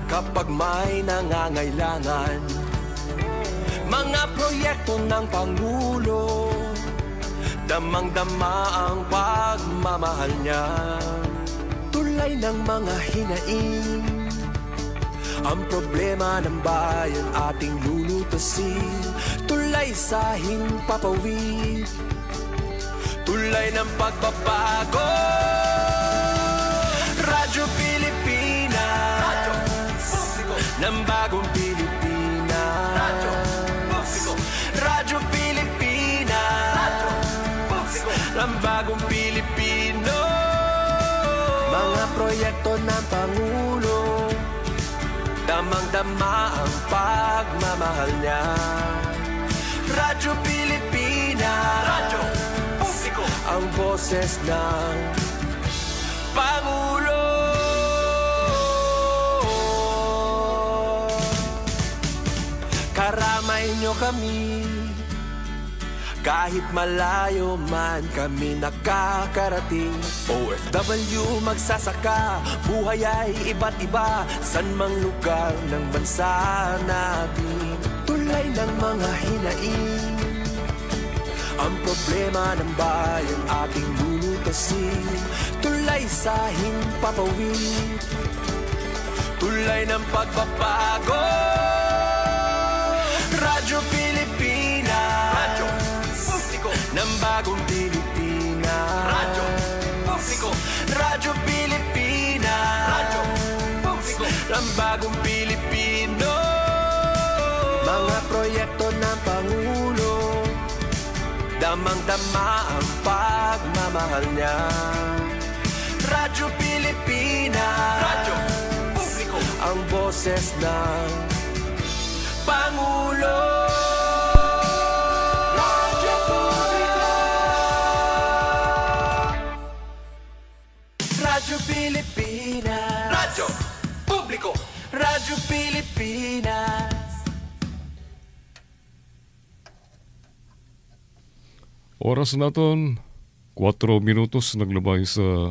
kapag may nangangailangan. Mga proyekto ng Pangulo, damang-dama ang pagmamahal niya. Tulay ng mga hinaing, ang problema ng bayan ating lulutasin. Tulay sa himpapawid, tulay ng pagbabago. Radyo Pilipinas, radyo publiko ng bagong Pilipinas. Radyo publiko, Radyo Pilipinas, radyo publiko ng bagong Pilipino. Mga proyekto ng Pangulo, damang-dama ang pagmamahal niya. Radyo Pilipinas, radyo publiko, ang boses ng Pangulo. Karamay nyo kami, kahit malayo man kami nakakarating. OFW magsasaka, buhay ay iba't iba, san mang lugar ng bansa natin. Tulay ng mga hinaing, ang problema ng bayan ating lulutasin. Tulay sa himpapawid, tulay ng pagbabago. Radyo Pilipinas, radyo publiko ng bagong Pilipinas. Radyo publiko, Radyo Pilipinas, radyo publiko ng bagong Pilipino. Mga proyekto ng Pangulo, damang-dama ang pagmamahal niya. Radyo Pilipinas, radyo publiko, ang boses ng Pangulo. Radyo Publiko, Radyo Pilipinas, radyo publiko, Radyo Pilipinas. Oras naton 4 minutos naglabay sa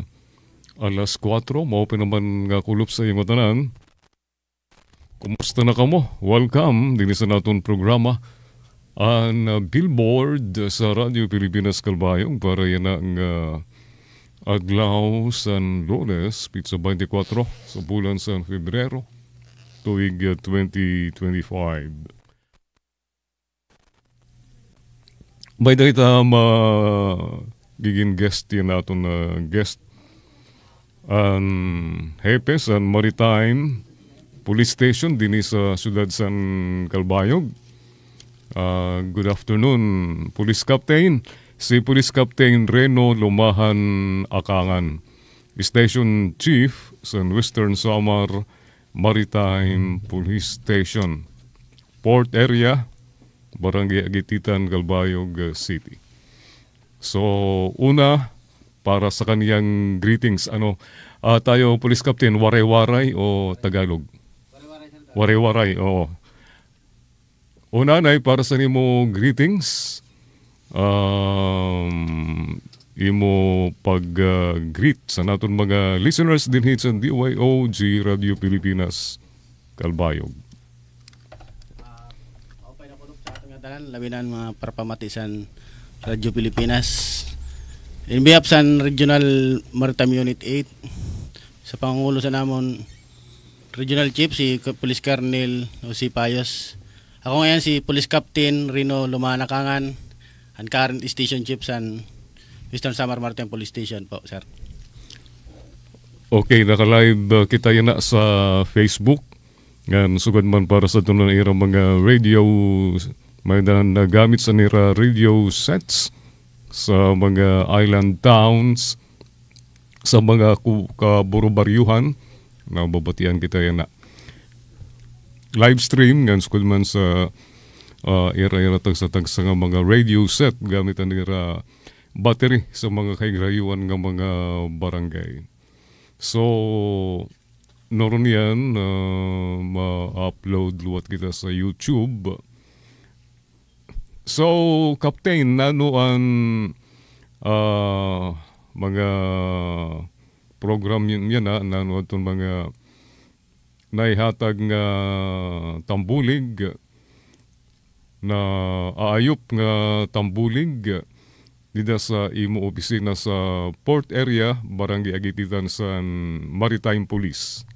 alas 4. Maupi naman nga kulop sa iyong tanan. Kumusta na kamo? Welcome din sa naton programa ang billboard sa Radio Pilipinas Kalbayog para yan ang adlaw sa Lunes, pizza 24 sa bulan sa Febrero tuig 2025. May dahita giging guest yan naton na guest ang hepe sa Maritime Police Station din sa siyudad San Kalbayog. Good afternoon, Police Captain. Si Police Captain Reno Lumahan Akangan, Station Chief sa Western Samar Maritime Police Station, Port Area, Barangay Agititan, Kalbayog City. So, una, para sa kaniyang greetings, tayo, Police Captain, waray-waray o Tagalog? Waray-waray, oo. Una na, para sa nimo greetings, imo pag-greet sa naton mga listeners din hit sa DYOG Radio Pilipinas Kalbayog. Okay na po sa atong tanan, labinan mga parapamatisan Radio Pilipinas. In behalf sa Regional Maritime Unit 8, sa Pangulo sa namon Regional Chief, si Police Colonel Jose Payos. Ako ngayon si Police Captain Reno Lumanakangan, ang current Station Chief sa Western Samar Maritime Police Station po, sir. Okay, naka-live kita yan na sa Facebook. Nga sugad man para sa tunong irang mga radio, may nagamit sa nira radio sets sa mga island towns, sa mga kaburubaryuhan. Nababatian kita yan na live stream nga sukod man sa ira-ira tagsa-tagsa nga mga radio set gamit ang nira battery sa mga kaigrayuan nga mga barangay. So noron yan ma-upload luwat kita sa YouTube. So Captain, nano ang mga program yan na nano itong mga naihatag nga tambulig na aayop nga tambulig dida sa imo opisina sa Port Area, Barangay Agititan sa Maritime Police.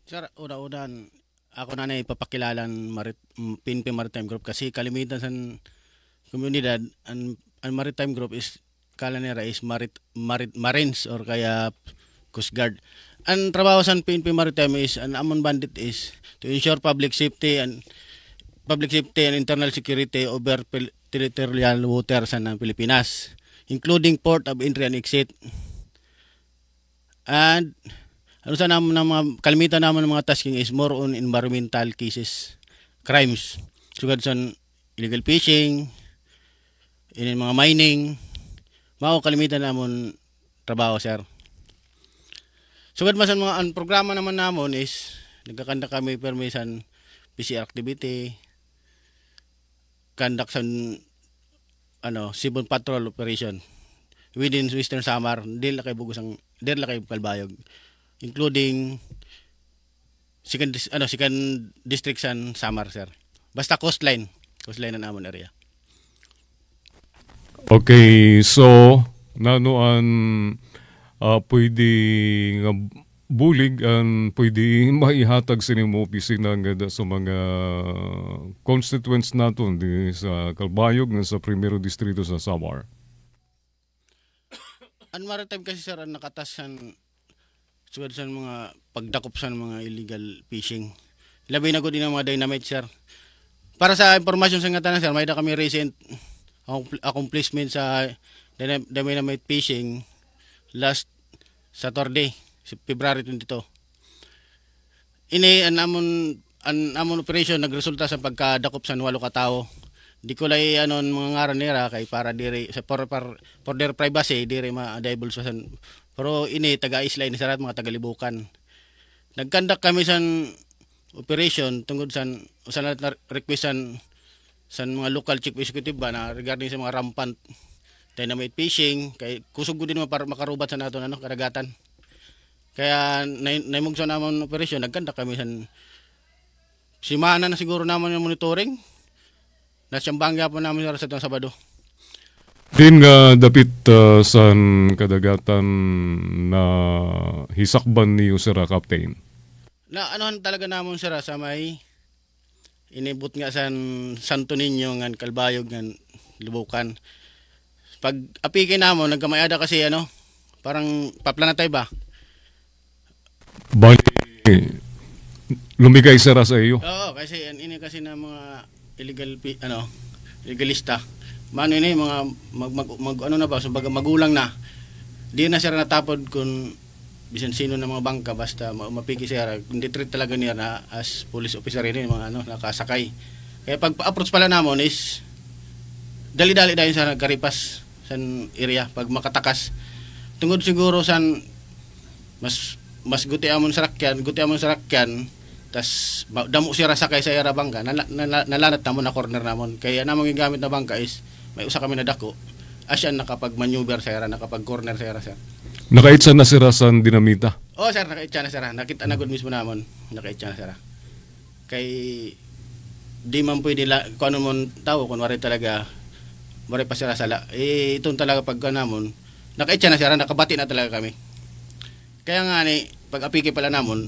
Sir, una-unan, ako na ipapakilalan PNP Maritime Group kasi kalimitan sa komunidad, ang Maritime Group is, kala nila is Marines or kaya Coast Guard. Ang trabaho sa PNP Maritime is, ang amon bandit is to ensure public safety and internal security over territorial waters ng Pilipinas, including port of entry and exit. And ano sa naman ng mga kalimitan naman ng mga tasking is more on environmental cases, crimes, sugad sa illegal fishing, mga mining, mga kalimitan namon trabaho, sir. Sugad man sa mga ang programa naman namon is nagkakanda kami permisan PCR activity, conduct sa civil patrol operation within Western Samar, dil kay Bugosang, dil kay Kalbayog, including second district sa Samar, sir. Basta coastline na namon area. Okay, so nanuan pwede nga bulig ang pwede maihatag sa nimo opisina nga sa mga constituents naton di sa Kalbayog nga sa Primero Distrito sa Samar. Ang maritime kasi, sir, ang nakatasan sugad sa mga pagdakop sa mga illegal fishing. Labi na ko din ang mga dynamite, sir. Para sa impormasyon sa ngatanan, sir, may da kami recent accomplishment sa dynamite fishing last Saturday, February 22. Ini an amon operation nagresulta sa pagkadakop sa 8 ka tawo. Di ko lay mga ngaran nila kay para diri sa for their privacy diri ma-adable sa pero ini taga-isla ni sarat mga taga-libukan. Nagkandak kami sa operation tungod sa requestan sa mga local chief executive ba na regarding sa mga rampant dynamite fishing kay kusog din para makarubat sa naton karagatan. Kaya naimugso namon operasyon, nagkandak kami sa simana na siguro naman yung monitoring. Nasyambangya po namin sa itong Sabado. Din nga dapit sa kadagatan na hisakban niyo, Sir Captain? Na anuhan talaga namon, sir, sa may inibot nga sa Santo Niño nga Kalbayog nga Lubukan. Pag apikin namon, nagkamayada kasi parang paplanatay ba? Bali, lumigay sira sa iyo? Oo, kasi ini kasi na mga illegalista. Mano ini mga magulang na. Di na sila natapod kung bisan sino ng mga bangka basta mapiki siya. Hindi treat talaga niya na as police officer ini mga nakasakay. Kaya pag approach pala namon is dali-dali dahil sa nagkaripas sa area pag makatakas. Tungod siguro sa mas guti amon sa rakyan, tas damo siya sakay sa era bangka, nalanat namon na corner namon. Kaya namon yung gamit na bangka is may usa kami na dako. Asya nakapag-maneuver sa era, nakapag-corner sa era, sir. Nakaitsa na sira sa dinamita? Oo, sir, nakaitsa na, sir. Nakita na gud mismo namon, nakaitsa na, sir. Kay di man pwede kung ano mon tao, kung wari talaga wari pa sira sala. Itong talaga pag namon, nakaitsa na, sir, nakabati na talaga kami. Kaya nga ni pag apiki pala namon,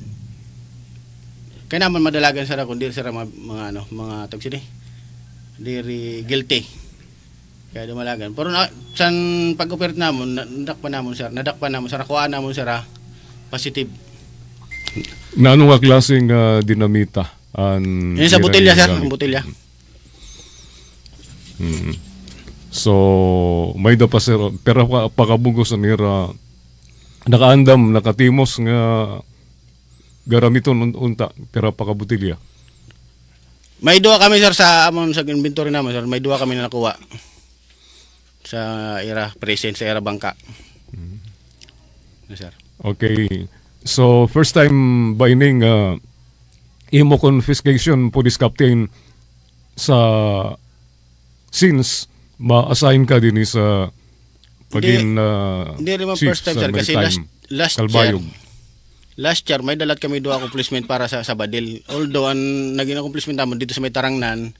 kaya naman madalagan sila kung di sila mga tagsini. Diri guilty. Kaya dumalagan. Pero san pag-operate namon, nadakpan namon sir, nakuhaan namon sir positive. Na anong klaseng dinamita? Yan sa botelya, sir, ang botelya. So, may da pa sir, pero pakabugos nira nakaandam, nakatimos nga garamiton unta pero pakabutilya. May duwa kami, sir, sa amon sa inventory naman, sir. May duwa kami na nakuha sa era present sa era bangka. Sir. Okay. So first time ba ining imo confiscation police captain sa since ma-assign ka din sa pagin hindi rin chief first time, sa sir, kasi last Kalbayog. Last year may dalat kami 2 accomplishment para sa Badil. Although ang naging accomplishment naman dito sa may Tarangnan,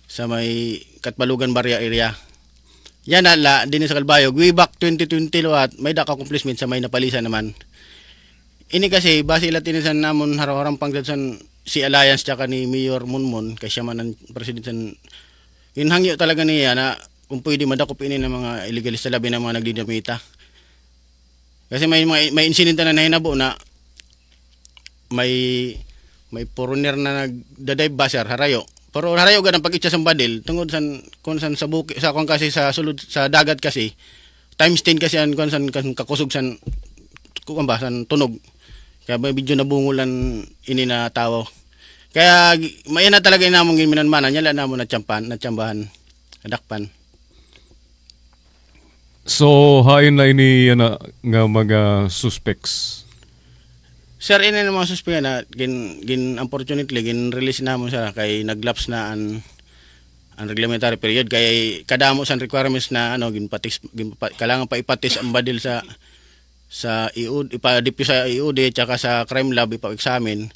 sa may Katbalugan Barya area. Yan ala din sa Calbayog. Way back 2020 luat may dak accomplishment sa may Napalisan naman. Ini kasi base ila tinisan namon haraw-harang pangdadsan si Alliance tsaka ni Mayor Munmun kasi siya man ang president san inhangyo talaga niya na kung pwede madakop ini ng mga illegalista labi ng mga nagdidinamita. Kasi may insidente na nahinabo na may foreigner na nagdadive baser harayo. Pero harayo gan ang pag-itsa sa Badil tungod san kun san sa buki sa kon kasi sa sulod sa dagat kasi times 10 kasi an kon san kakusog san kuan ba san tunog. Kaya may video na bungulan ini na tawo. Kaya may na talaga inamong ginminanmanan niya na mo na tsambahan, nadakpan. So, hain na ini nga mga suspects. Sir, ini na mga suspect na unfortunately gin-release na mo siya kay naglaps na ang reglementary period kay kadamo san requirements na kailangan pa ipatis ang Badil sa IUD, ipa-dip sa IUD tsaka sa crime lab ipa-examine.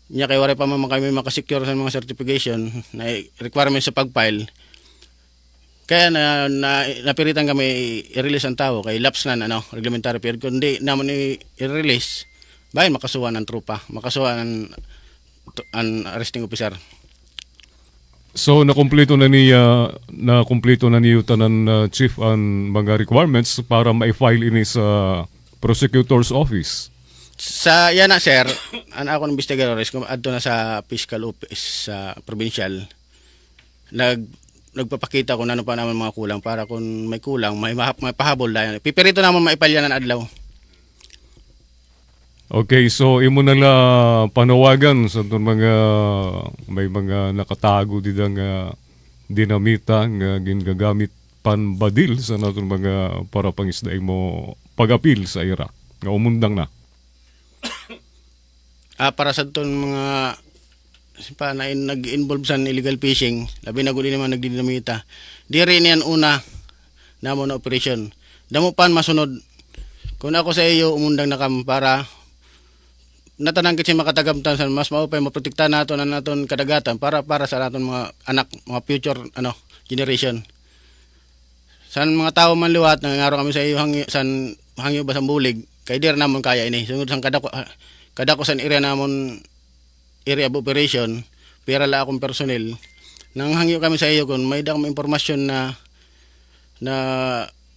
Nya kay wala pa man kami makasecure sa mga certification na requirements sa pag-file. Kaya napiritan kami i-release ang tao kay lapse na reglementary period kundi naman i-release bayan makasuhan ng trupa, makasuhan ang arresting officer. So nakumpleto na niyo tanan chief ang mga requirements para ma-file ini sa prosecutor's office. Sa yan na sir, ang ako ng investigadores kung adto na sa fiscal office sa provincial nagpapakita kung ano pa naman mga kulang para kung may kulang may pahabol dayon. Pipirito naman maipalyan ng adlaw. Okay, so imo na la panawagan sa mga may mga nakatago didang dinamita nga ginagamit panbadil sa naton mga para pangisda mo pag-apil sa ira nga umundang na. Para sa ton mga pa na nag-involve sa illegal fishing, labi na guli naman nagdidinamita. Di rin yan una namo na operation. Damo pan masunod. Kung ako sa iyo umundang nakam para natanang kasi makatagamtan sa mas maupay maprotekta nato na naton kadagatan para sa naton mga anak, mga future generation. San mga tao man liwat nangangaro kami sa iyo hangyo ba sa bulig kay dir namon kaya ini. Sungod sang kadako san area namon area of operation, pera la akong personnel. Nang hangyo kami sa iyo kung may dakong impormasyon na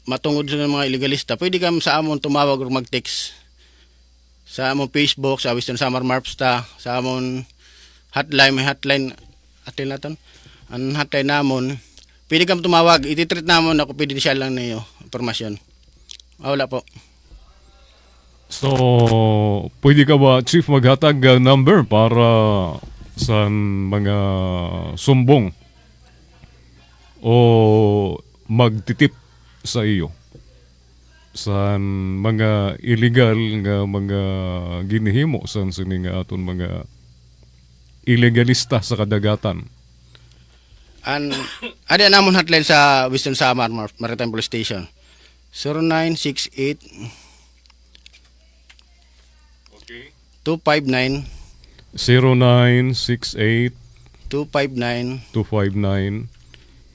matungod sa mga illegalista, pwede kami sa amon tumawag o mag-text. Sa amon Facebook, sa Western Samar Marpsta, sa amon hotline, may hotline, atin natin, ang hotline namon, pwede kami tumawag, ititreat namon na confidential lang na iyo, impormasyon. Wala po. So, pwede ka ba, Chief, maghatag number para sa mga sumbong o magtitip sa iyo sa mga illegal nga mga ginihimo sa sining aton mga illegalista sa kadagatan? Ada namon hotline sa Western Samar Maritime Police Station. 0968 259 0968 259 259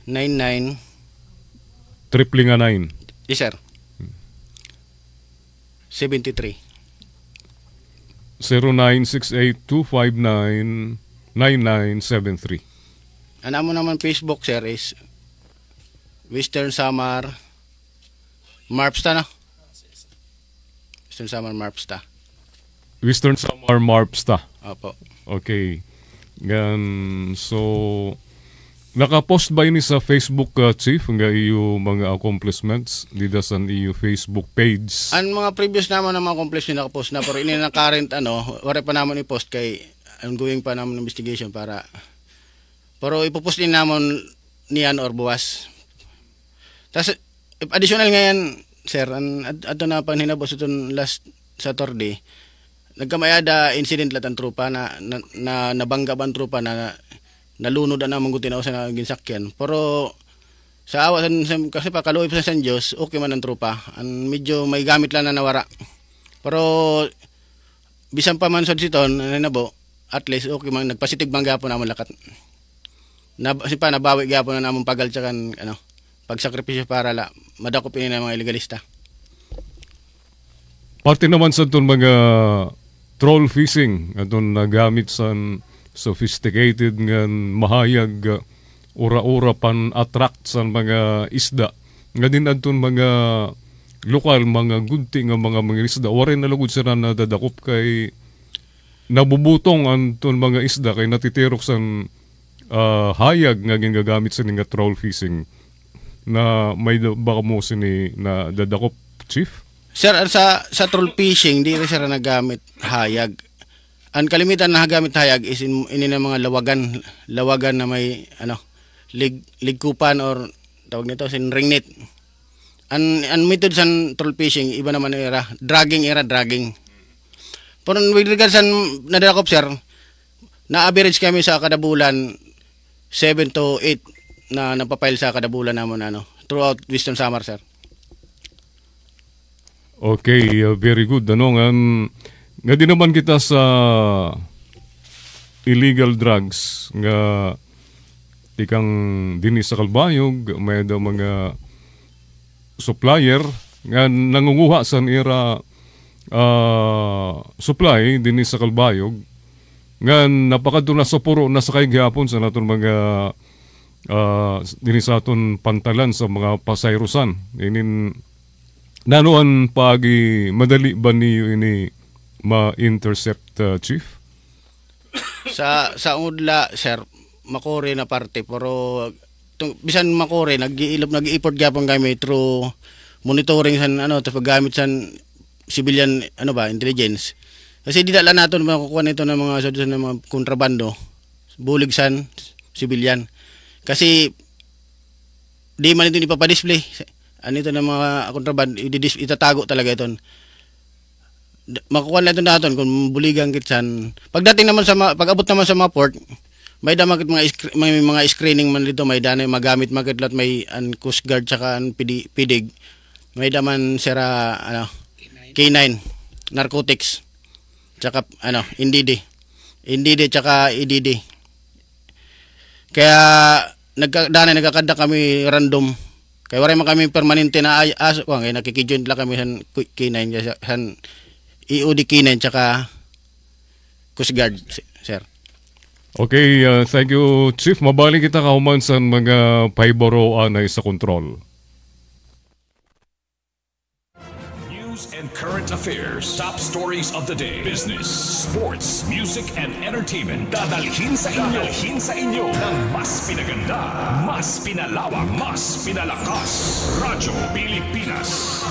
99 999. Yes sir. 73 0968 259 9973. Ano mo naman Facebook sir is Western Samar Marpsta na. Western Samar Marpsta. Western Samar Marpsta. Opo. Okay. Gan, so nakapost ba ini sa Facebook, Chief, nga iyo mga accomplishments dito sa iyo Facebook page? Ang mga previous naman na mga accomplishments nakapost na pero ini na current wala pa naman i-post kay ongoing pa naman investigation para pero ipopost din naman niyan or buwas. Tas additional ngayon sir, ato na pa hinabos itong last Saturday. Nagkamayada incident lat ang trupa na nabangga ban trupa na nalunod na namang gutinaw sa ginsakyan. Pero sa awa kasi pa kaluoy pa sa San Diyos, okay man ang trupa. Medyo may gamit lang na nawara. Pero bisan pa man sad siton nabo at least okay man nagpositive man gyapon namon lakat. Nabawi gyapon na namon pagal tsaka pagsakripisyo para madakop ini ng mga illegalista. Parte naman sa itong mga troll fishing atong nagamit sa sophisticated nga mahayag ura-ura pan attract sa mga isda. Nga din atong mga lokal, mga gunti nga mga isda. Warin na lugod sila na dadakop kay nabubutong atong mga isda kay natitirok sa hayag nga ginagamit sa nga troll fishing na may baka mo sini na dadakop, Chief? Sir, sa troll fishing, di rin sir nagamit hayag. Ang kalimitan na nagamit hayag is ini na mga lawagan na may ligkupan or tawag nito sin ring net. Ang method sa troll fishing iba naman era dragging. Pero with regards sa nadakop sir, na average kami sa kada bulan 7 to 8 na napapile sa kada bulan namon throughout Wisdom Summer sir. Okay, very good. Nga din naman kita sa illegal drugs nga tikang dinis sa Kalbayog, may daw mga supplier nga nangunguha sa nira supply dinis sa Kalbayog nga napakadto na sa puro na sa kay gihapon sa naton mga dinis sa aton pantalan sa mga pasayrosan. Inin nanoan pagi madali ba niyo ini ma-intercept, Chief? Sa udla sir, makore na parte pero bisan makore nag-i-import gyapon kami through monitoring san tapos paggamit san civilian intelligence. Kasi di dala naton makukuha nito ng mga sa mga kontrabando, bulig san civilian. Kasi di man ito ipapadisplay. Ito ng mga kontrabando, itatago talaga ito. Makukuha na ito natin kung buligang kitsan. Pagdating naman pag-abot naman sa mga port, may damakit may mga screening man dito, may dana magamit makitlat, may Coast Guard tsaka pidig. May daman sira K9 narcotics tsaka indidi tsaka EDD. Kaya nagkakada kami random. Kaya wala man kami permanente na aso kaya nakikijoin lang kami sa K9 sa EOD K9 tsaka Coast Guard, sir. Okay, thank you, Chief. Mabaling kita kahuman sa mga paiboro anay sa kontrol. News and current affairs, top stories of the day, business, sports, music, and entertainment. Dadalhin sa inyo ng mas pinaganda, mas pinalawak, mas pinalakas. Radyo Pilipinas.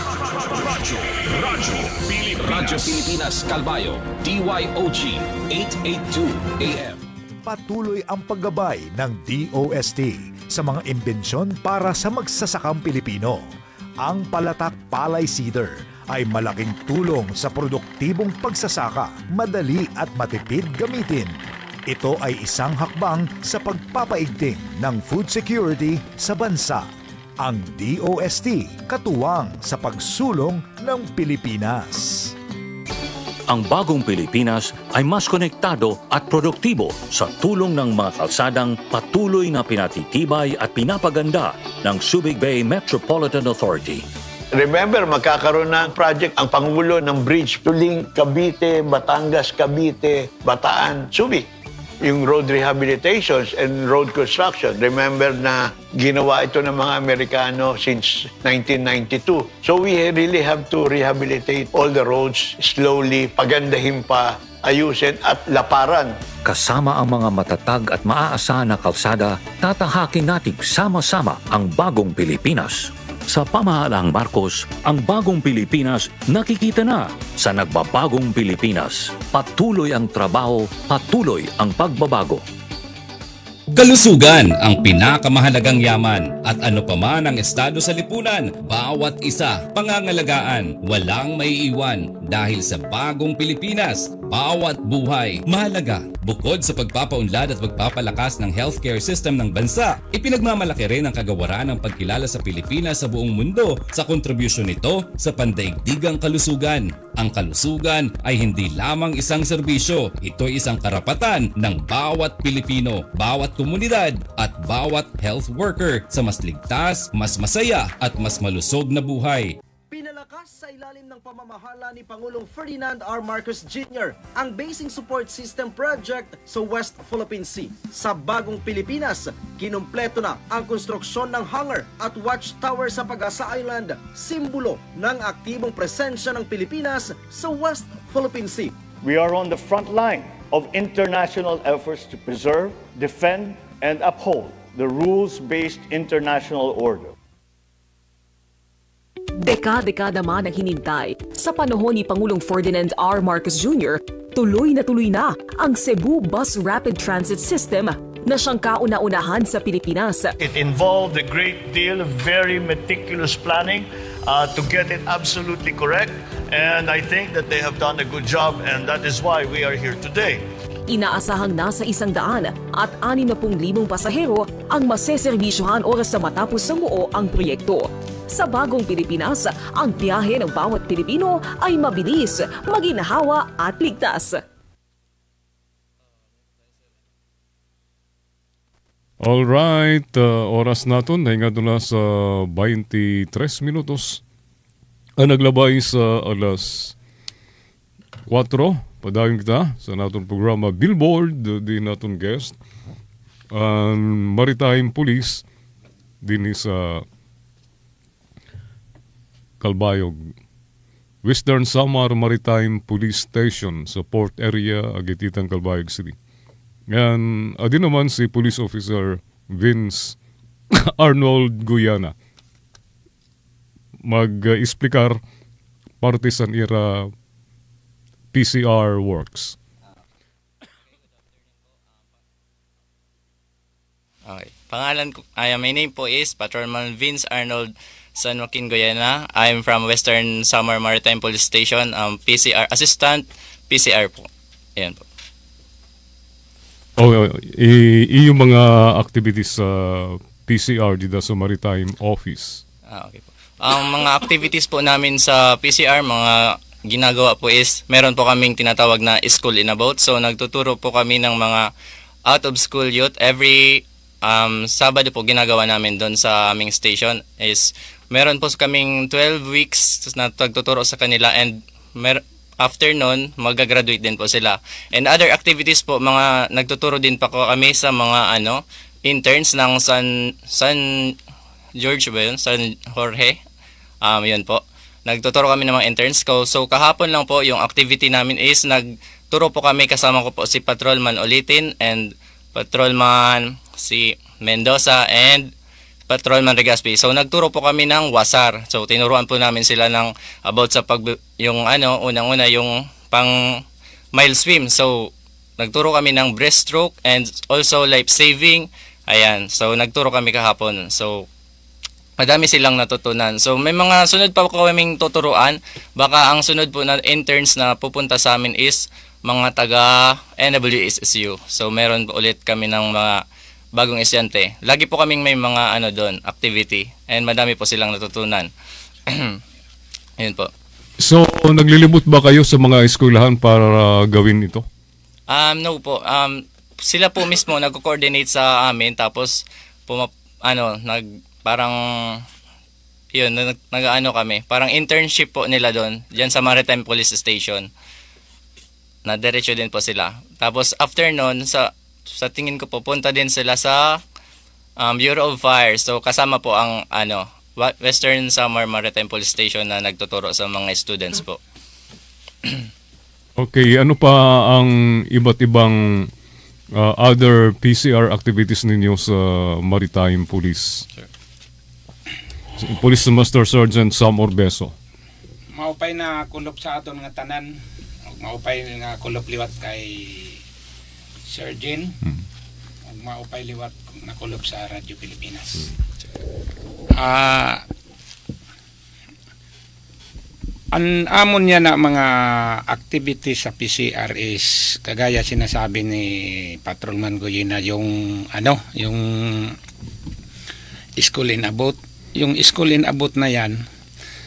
Radyo Pilipinas Kalbayo, DYOG 882 AM. Patuloy ang paggabay ng DOST sa mga imbensyon para sa magsasakang Pilipino. Ang Palatak Palay Seeder ay malaking tulong sa produktibong pagsasaka, madali at matipid gamitin. Ito ay isang hakbang sa pagpapaigting ng food security sa bansa. Ang DOST katuwang sa pagsulong ng Pilipinas. Ang bagong Pilipinas ay mas konektado at produktibo sa tulong ng mga kalsadang patuloy na pinatitibay at pinapaganda ng Subic Bay Metropolitan Authority. Remember, magkakaroon ng project ang Pangulo ng bridge to link Cavite, Batangas, Cavite, Bataan, Subic. Yung road rehabilitations and road construction. Remember na ginawa ito ng mga Amerikano since 1992. So we really have to rehabilitate all the roads slowly, pagandahin pa, ayusin at laparan. Kasama ang mga matatag at maaasahan na kalsada, tatahakin natin sama-sama ang bagong Pilipinas. Sa pamahalaang Marcos, ang bagong Pilipinas nakikita na sa nagbabagong Pilipinas. Patuloy ang trabaho, patuloy ang pagbabago. Kalusugan ang pinakamahalagang yaman at ano pa man ang estado sa lipunan, bawat isa pangangalagaan, walang maiiwan dahil sa bagong Pilipinas, bawat buhay mahalaga. Bukod sa pagpapaunlad at pagpapalakas ng healthcare system ng bansa, ipinagmamalaki rin ang kagawaran ng pagkilala sa Pilipinas sa buong mundo sa kontribusyon nito sa pandaigdigang kalusugan. Ang kalusugan ay hindi lamang isang serbisyo, ito'y isang karapatan ng bawat Pilipino, bawat komunidad at bawat health worker sa mas ligtas, mas masaya at mas malusog na buhay. Pinalakas sa ilalim ng pamamahala ni Pangulong Ferdinand R. Marcos Jr. ang Basing Support System Project sa West Philippine Sea. Sa bagong Pilipinas, kinumpleto na ang konstruksyon ng hangar at watchtower sa Pag-asa Island, simbolo ng aktibong presensya ng Pilipinas sa West Philippine Sea. We are on the front line of international efforts to preserve, defend, and uphold the rules-based international order. Dekada-dekada man ang hinintay, sa panahon ni Pangulong Ferdinand R. Marcos Jr., tuloy na ang Cebu Bus Rapid Transit System na siyang kauna-unahan sa Pilipinas. It involved a great deal of very meticulous planning to get it absolutely correct, and I think that they have done a good job, and that is why we are here today. Inaasahang nasa 100 at 60,000 pasahero ang maseserbisyohan oras sa matapos samuo ang proyekto. Sa bagong Pilipinas, ang biyahe ng bawat Pilipino ay mabilis, maginhawa at ligtas. Alright, oras natin, nahinga na sa 23 minutos. Ang naglabay sa alas 4, padayon kita sa natin programa Billboard, di natin guest, ang Maritime Police, din sa Calbayog, Western Samar Maritime Police Station sa Port Area, Agititan, Calbayog City. Yan, adin naman si Police Officer Vince Arnold Guyana. Mag-explikar parte sa ira PCR works. Okay. Pangalan ko, my name po is Patrolman Vince Arnold San Joaquin Guyana. I'm from Western Samar Maritime Police Station, PCR assistant, PCR po. Ayan po. Yung mga activities sa PCR dito sa Maritime Office. Okay po. Ang mga activities po namin sa PCR, mga ginagawa po is, meron po kaming tinatawag na School in a Boat. So nagtuturo po kami ng mga out of school youth. Every Sabado po ginagawa namin doon sa aming station is meron po kaming 12 weeks na nagtuturo sa kanila, and after nun, mag-graduate din po sila. And other activities po, mga nagtuturo din pa ko kami sa mga interns ng San George ba yun? San Jorge. Yun po. Nagtuturo kami ng mga interns ko. So kahapon lang po yung activity namin is nagturo po kami, kasama ko po si Patrolman Ulitin and Patrolman si Mendoza and Patrolman Regaspi. So nagturo po kami ng wasar. So tinuruan po namin sila ng about sa unang-una yung pang mile swim. So nagturo kami ng breaststroke and also life saving. Ayan. So nagturo kami kahapon. So madami silang natutunan. So may mga sunod pa po kaming tuturuan. Baka ang sunod po na interns na pupunta sa amin is mga taga NWSSU. So meron po ulit kami ng mga bagong estudyante. Lagi po kaming may mga doon, activity, and madami po silang natutunan. Ayun po. So, naglilibot ba kayo sa mga eskwelahan para gawin ito? No po. Sila po mismo nagko-coordinate sa amin, tapos kami. Parang internship po nila doon, diyan sa Maritime Police Station. Na diretso din po sila. Tapos after noon, sa tingin ko po, punta din sila sa Bureau of Fire. So kasama po ang Western Samar Maritime Police Station na nagtuturo sa mga students po. Okay, ano pa ang iba't ibang other PCR activities ninyo sa Maritime Police? Sure. Police Master Sergeant Sam Orbeso. Maupay na kulop sa aton nga tanan. Maupay nga kulop liwat kay Sergeant. maupay liwat nakulob sa Radyo Pilipinas. Ang amon niya na mga activities sa PCR is kagaya sinasabi ni Patrolman Goyena, yung yung school in about. Yung school in about na yan,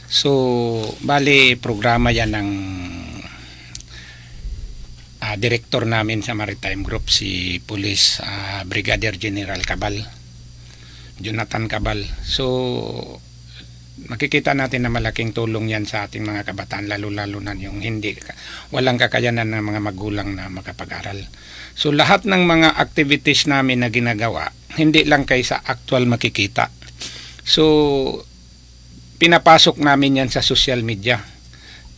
so bali programa yan ng director namin sa Maritime Group, si Police Brigadier General Cabal, Jonathan Cabal. So makikita natin na malaking tulong yan sa ating mga kabataan, lalo-lalo na yung walang kakayanan ng mga magulang na makapag-aral. So lahat ng mga activities namin na ginagawa, hindi lang kay sa actual makikita. So pinapasok namin yan sa social media,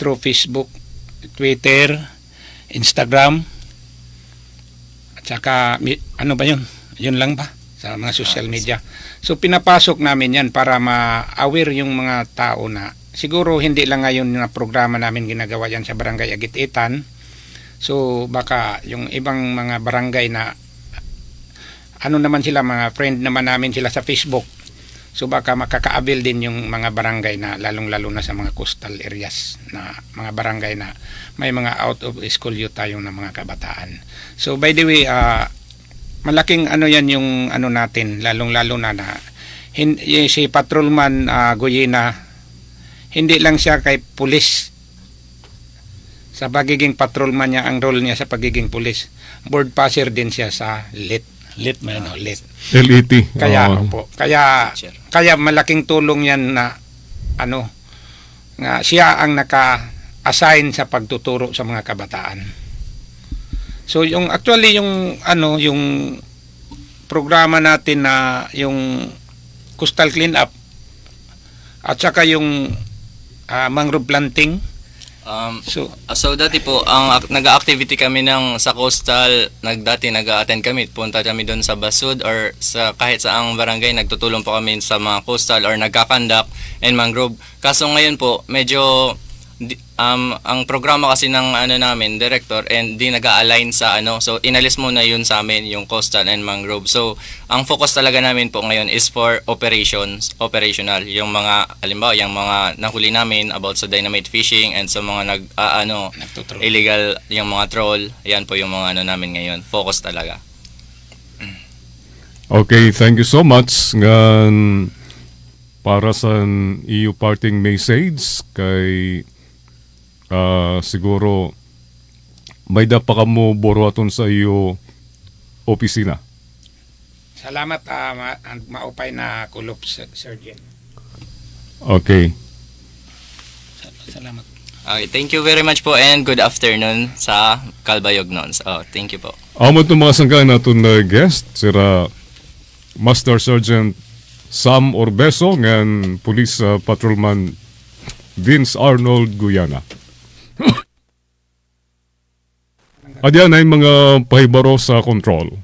through Facebook, Twitter, Instagram, at saka ano ba yun? Yun lang ba? Sa mga social media. So pinapasok namin yan para ma-aware yung mga tao na siguro hindi lang ngayon na programa namin ginagawa yan sa Barangay Agit-Itan. So baka yung ibang mga barangay na naman sila, mga friend naman namin sila sa Facebook. So baka makakaabil din yung mga barangay na lalong-lalo na sa mga coastal areas, na mga barangay na may mga out of school youth tayo na mga kabataan. So by the way, malaking yan yung natin, lalong-lalo na si Patrolman Goyena, hindi lang siya kay pulis. Sa pagiging patrolman niya, ang role niya sa pagiging pulis, board passer din siya sa LET. LET. LET. Kaya malaking tulong yan na nga siya ang naka-assign sa pagtuturo sa mga kabataan. So yung actually yung programa natin na yung coastal cleanup at saka yung mangrove planting. So dati po ang nag-activity kami sa coastal, nag-attend kami, punta kami doon sa Basud or sa kahit saang barangay, nagtutulong po kami sa mga coastal or nagkakandak and mangrove. Kaso ngayon po medyo ang programa kasi ng namin director and di nag-align sa so inalis muna yun sa amin yung coastal and mangrove. So ang focus talaga namin po ngayon is for operational, yung mga halimbawa yung mga nahuli namin about sa dynamite fishing and sa mga illegal yung mga troll. Yan po yung mga namin ngayon, focus talaga. Okay, thank you so much. Ngan para sa iyo parting message kay siguro may pa kamo buruaton sa iyo opisina. Salamat maupay na kulop, Sergeant. Okay. Salamat. Okay, thank you very much po and good afternoon sa Calbayog Nons. Thank you po. Amot ng mga sangka natin na guest, sira Master Sergeant Sam Orbeso ng Police Patrolman Vince Arnold Guyana. Adyan ay mga pahibaro sa control.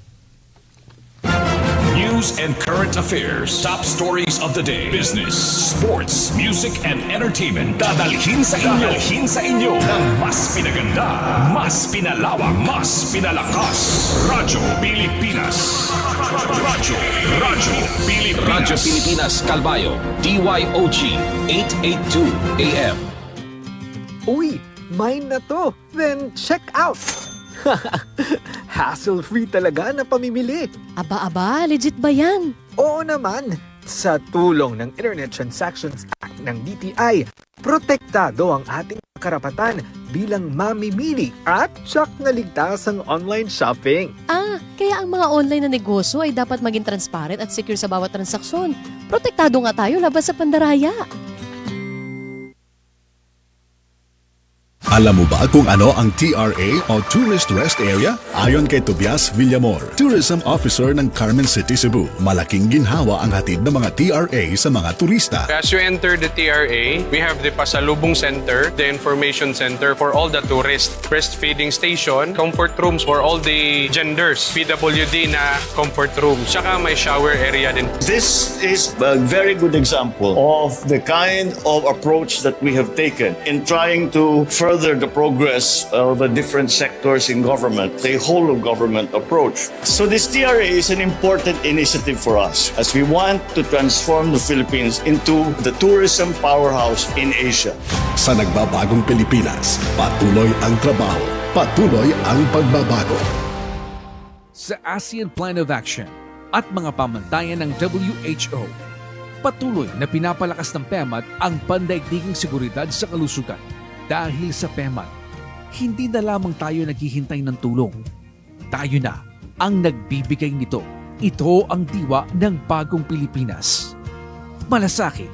News and current affairs, top stories of the day, business, sports, music and entertainment. Dadalhin sa inyo ng mas pinaganda, mas pinalawak, mas pinalakas. Radyo Pilipinas. Radyo Pilipinas Calbayo, DYOG 882 AM. Uy, mine na to. Then check out. Hassle-free talaga na pamimili. Aba, legit ba yan? Oo naman. Sa tulong ng Internet Transactions Act ng DTI, protektado ang ating karapatan bilang mamimili at tsak na ligtas ang online shopping. Kaya ang mga online na negosyo ay dapat maging transparent at secure sa bawat transaksyon. Protektado nga tayo laban sa pandaraya. Alam mo ba kung ano ang TRA o Tourist Rest Area? Ayon kay Tobias Villamor, Tourism Officer ng Carmen City, Cebu, malaking ginhawa ang hatid ng mga TRA sa mga turista. As you enter the TRA, we have the Pasalubong Center, the Information Center for all the tourists, breastfeeding station, comfort rooms for all the genders, PWD na comfort rooms, tsaka may shower area din. This is a very good example of the kind of approach that we have taken in trying to further further the progress of the different sectors in government, the whole of government approach. So this TRA is an important initiative for us as we want to transform the Philippines into the tourism powerhouse in Asia. Sa nagbabagong Pilipinas, patuloy ang trabaho, patuloy ang pagbabago. Sa ASEAN Plan of Action at mga pamantayan ng WHO, patuloy na pinapalakas ng PEMAT ang pandaigdiging seguridad sa kalusugan. Dahil sa PEMAT, hindi na lamang tayo naghihintay ng tulong. Tayo na ang nagbibigay nito. Ito ang diwa ng bagong Pilipinas. Malasakit,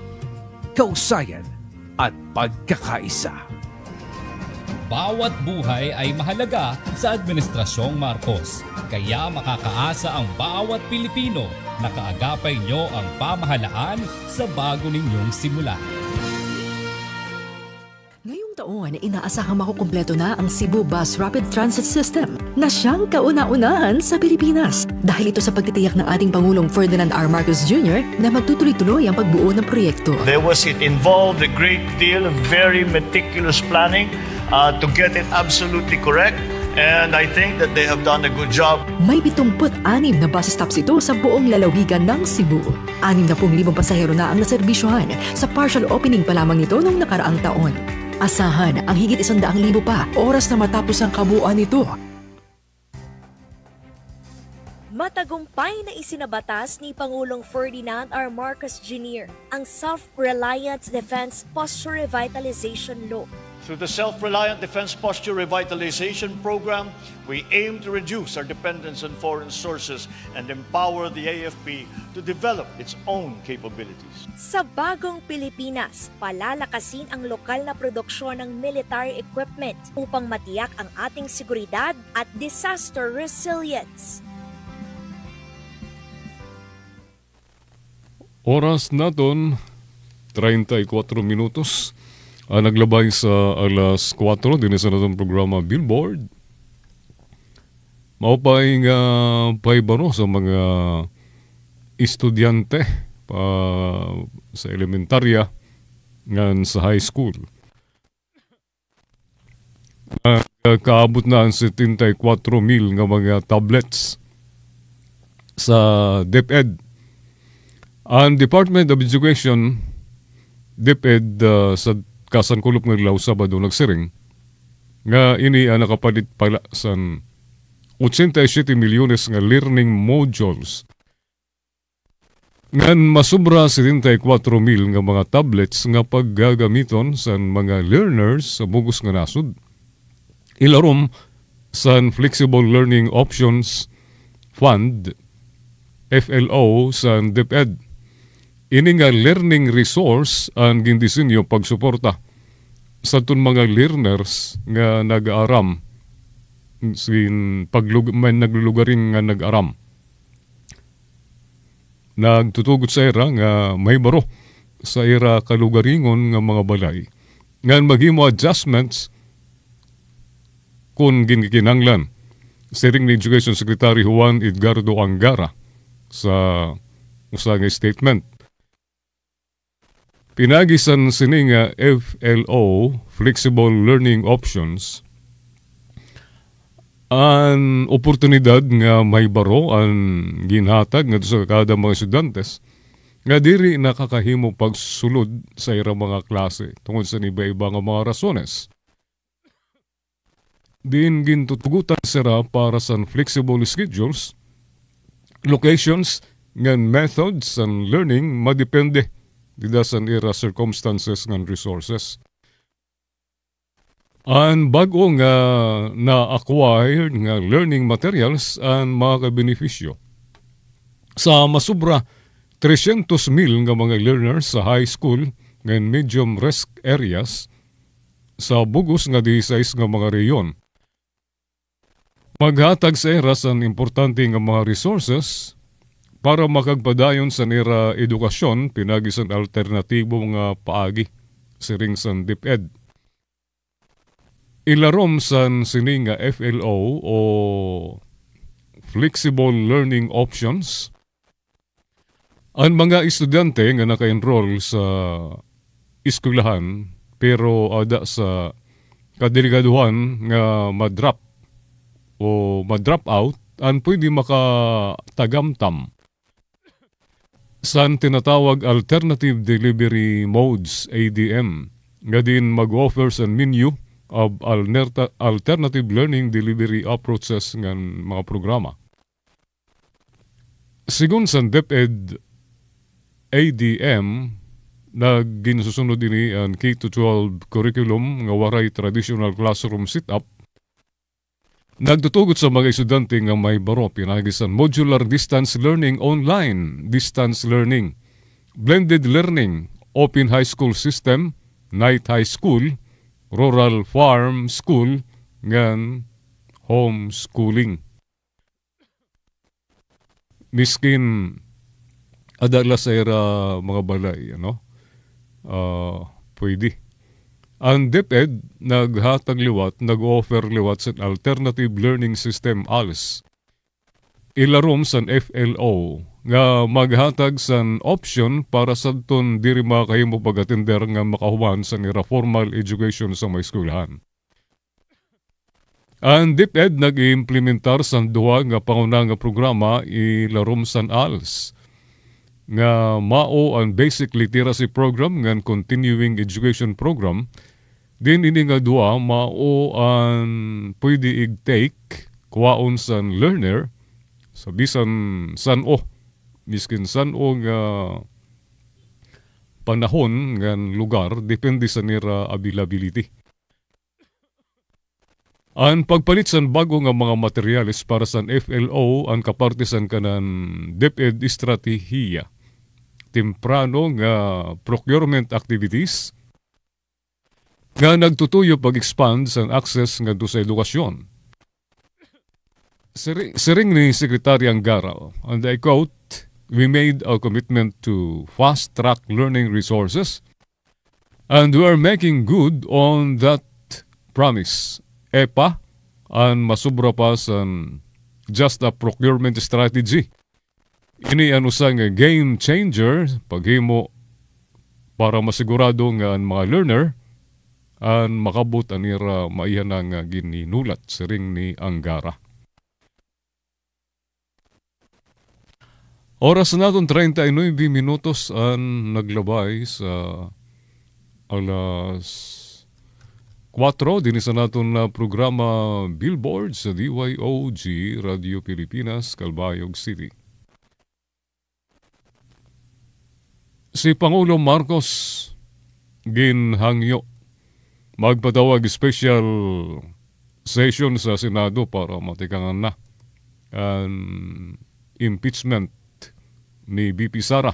kausayan at pagkakaisa. Bawat buhay ay mahalaga sa Administrasyong Marcos. Kaya makakaasa ang bawat Pilipino na kaagapay nyo ang pamahalaan sa bago ninyong simula. Ngayong taon, inaasahang makukumpleto na ang Cebu Bus Rapid Transit System na siyang kauna-unahan sa Pilipinas. Dahil ito sa pagtitiyak ng ating Pangulong Ferdinand R. Marcos Jr. na magtutuloy-tuloy ang pagbuo ng proyekto. It involved a great deal of very meticulous planning to get it absolutely correct. And I think that they have done a good job. May 76 na bus stops ito sa buong lalawigan ng Cebu. 60,000 pasahero na ang naserbisyohan sa partial opening pa lamang nito noong nakaraang taon. Asahan ang higit 100,000 pa oras na matapos ang kabuuan nito. Matagumpay na isinabatas ni Pangulong Ferdinand R. Marcos Jr. ang Self-Reliant Defense Posture Revitalization Law. Through the Self-Reliant Defense Posture Revitalization Program, we aim to reduce our dependence on foreign sources and empower the AFP to develop its own capabilities. Sa bagong Pilipinas, palalakasin ang lokal na produksyon ng military equipment upang matiyak ang ating seguridad at disaster resilience. Oras naton 34 minutos. Naglabay sa alas 4 din sa natong programa Billboard. Maupay nga paibaro sa mga estudyante sa elementarya ngan sa high school. Kaabot na ang 74,000 nga mga tablets sa DepEd. Ang Department of Education, DepEd sa Kasan Kulop ng Law Sabado nagsiring nga ini ang nakapalit pala sa 87 milyones nga learning modules ngan masubra 74,000 nga mga tablets nga paggagamiton sa mga learners sa bugos nga nasud. Ilarom sa Flexible Learning Options Fund FLO sa DepEd. Ini nga learning resource ang gindisenyo pagsuporta sa tun mga learners nga nag-aaram may naglulugaring nga nag-aram. Nagtutugot sa era nga may baro sa era kalugaringon nga mga balay. Nga maghimo adjustments kung ginikinanglan. Siring ni Education Secretary Juan Edgardo Angara sa usang statement. Pinagisan sini nga FLO, Flexible Learning Options, ang oportunidad nga may baro ang ginhatag nga sa kada mga estudantes nga diri nakakahimo pagsulod sa irang mga klase tungod sa iba-iba nga mga rasones. Din gintutugutan sira para sa flexible schedules, locations, ngan methods and learning madepende dida sa era circumstances ngan resources. Ang bago nga na-acquired nga learning materials ang mga benepisyo. Sa masubra 300,000 nga mga learners sa high school ngan medium risk areas sa bugos nga 16 nga mga reyon. Maghatag sa era sa importante nga mga resources para makagpadayon sa nira edukasyon pinagi sa alternatibo nga paagi siring sa DepEd. Ilarom sa sini nga FLO o Flexible Learning Options ang mga estudyante nga naka-enroll sa eskwelahan pero ada sa kadelikaduhan nga madrop o madrop out an pwede makatagamtam san tinatawag Alternative Delivery Modes ADM nga din mag-offer sa menu of alternative learning delivery approaches ng mga programa. Sigun sa DepEd ADM nagginsusunod din ang K-12 curriculum nga waray traditional classroom setup. Nagtutugot sa mga estudyante nga may baro pinagisan modular distance learning online, distance learning, blended learning, open high school system, night high school, rural farm school, ngan homeschooling. Miskin adala sa era mga balay, pwede. Ang DepEd naghatag liwat, nag-offer liwat sa alternative learning system ALS. Ilarom sa FLO nga maghatag sa option para sa ton diri makahimo pag-atender nga makahuman sa nira formal education sa may eskwelahan. Ang DepEd nag-implementar sa duha nga panguna nga programa ilarom sa ALS nga mao ang basic literacy program nga continuing education program. Din ini nga duha mao ang pwede i-take kuwaon sa learner sa bisan miskin san-o nga panahon nga lugar depende sa nira availability. Ang pagpalit sa bago nga mga materyales para sa FLO ang kaparte sa kanan DepEd estratehiya. Temprano nga procurement activities nga nagtutuyo pag-expand sa access nga do sa edukasyon. Siring ni Secretary Angara, and I quote, "We made a commitment to fast-track learning resources and we are making good on that promise." EPA, ang masubra pa sa just a procurement strategy. Ini ano sa nga game changer paghimo para masigurado nga ang mga learner ang makabot anira maihan nga gininulat siring ni Angara. Oras na natin 39 minutos ang naglabay sa alas 4 din sa natin na programa Billboard sa DYOG Radio Pilipinas, Calbayog City. Si Pangulo Marcos ginhangyo magpatawag special session sa Senado para matikangan na ang impeachment ni BP Sara.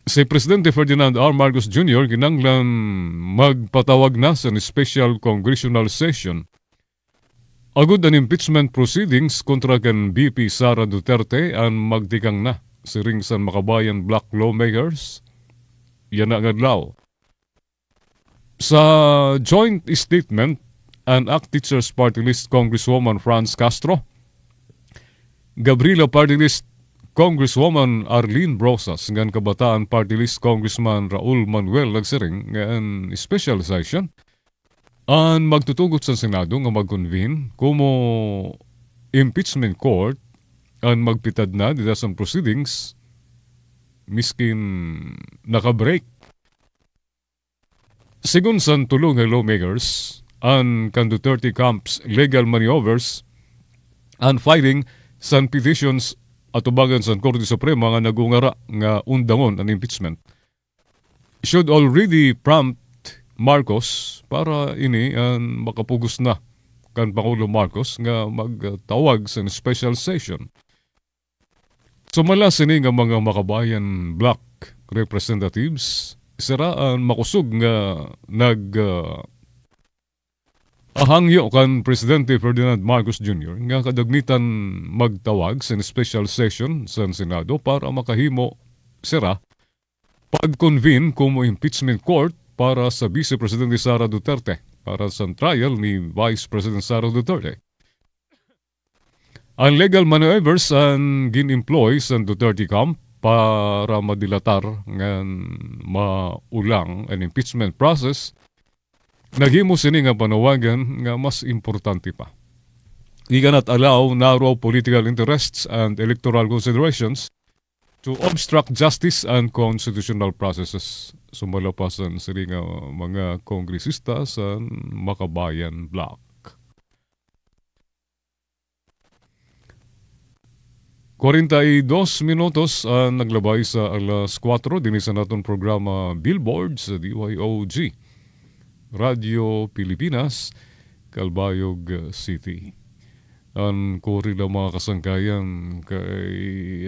Si Presidente Ferdinand R. Marcos Jr. ginanglan magpatawag na sa special congressional session agud ang impeachment proceedings kontra kan BP Sara Duterte ang magtikang na siring sa makabayan black lawmakers yan na agadlaw. Sa joint statement, an ACT Teachers Party List Congresswoman Franz Castro, Gabriela Party List Congresswoman Arlene Brosas, ngan Kabataan Party List Congressman Raul Manuel nagsiring ngan special session, ang magtutugot sa Senado nga mag-convene kumo impeachment court ang magpitad na dito sa proceedings miskin nakabreak. Sigun sa tulong ng lawmakers, ang kan Duterte Camp's legal maneuvers and filing sa petitions at ubagan sa Korte Suprema nga nagungara nga undangon ang impeachment should already prompt Marcos para ini ang makapugos na kan Pangulo Marcos nga magtawag sa special session. Sumala sini nga mga makabayan black representatives siraan makusog nga ahangyo kan Presidente Ferdinand Marcos Jr. nga kadagmitan magtawag sa special session sa Senado para makahimo sira pag-convene kumo impeachment court para sa Vice Presidente Sara Duterte para sa trial ni Vice President Sara Duterte. Ang legal maneuvers ang gin-employ sa Duterte camp para madilatar ng maulang an impeachment process naghimo sini nga panawagan nga mas importante pa. We cannot allow narrow political interests and electoral considerations to obstruct justice and constitutional processes. Sumalapasan sini nga mga kongresista sa Makabayan Bloc. 42 minutos naglabay sa alas 4 din sa naton programa Billboard sa DYOG Radio Pilipinas, Calbayog City. Ang kuri lang mga kasangkayan kay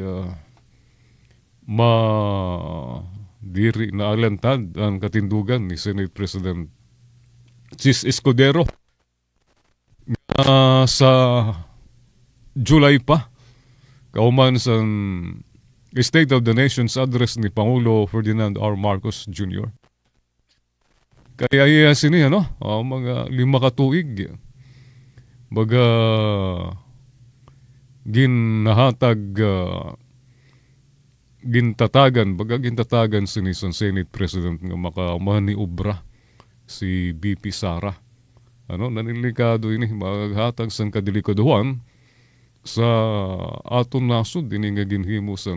diri na alantad ang katindugan ni Senate President Chis Escudero sa July pa kauman sa State of the Nation's address ni Pangulo Ferdinand R. Marcos Jr. Kaya iya sini mga 5 katuig baga gintatagan sini sa Senate President nga makamaniubra si BP Sara. Nanilikado ini maghatag sang kadelikaduhan sa aton nasod ini nga ginhimo sa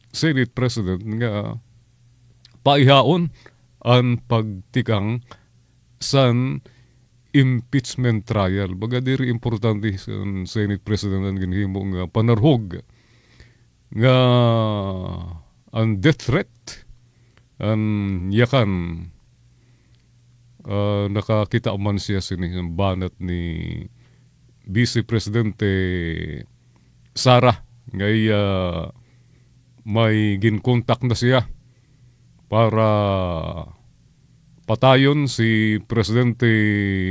Senate President nga paihaon ang pagtikang san impeachment trial. Baga diri importante sa Senate President ang ginhimo nga panarhog nga ang death threat ang yakan nakakita man siya sini banat ni Vice Presidente Sara ngay may ginkontak na siya para patayon si Presidente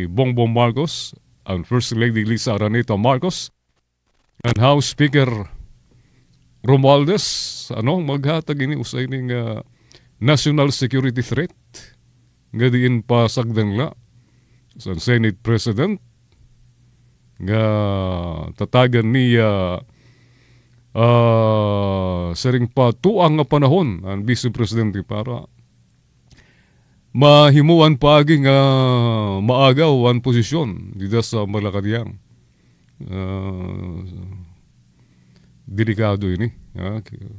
Bongbong Marcos and First Lady Lisa Araneta Marcos and House Speaker Romualdez maghatag ini usay ning national security threat nga diin pa sagdan la sa Senate President nga tatagan niya sering pa tuang nga panahon ang Vice Presidente para mahimuan paagi nga maagaw ang posisyon dito sa Malacanang. Delikado ini.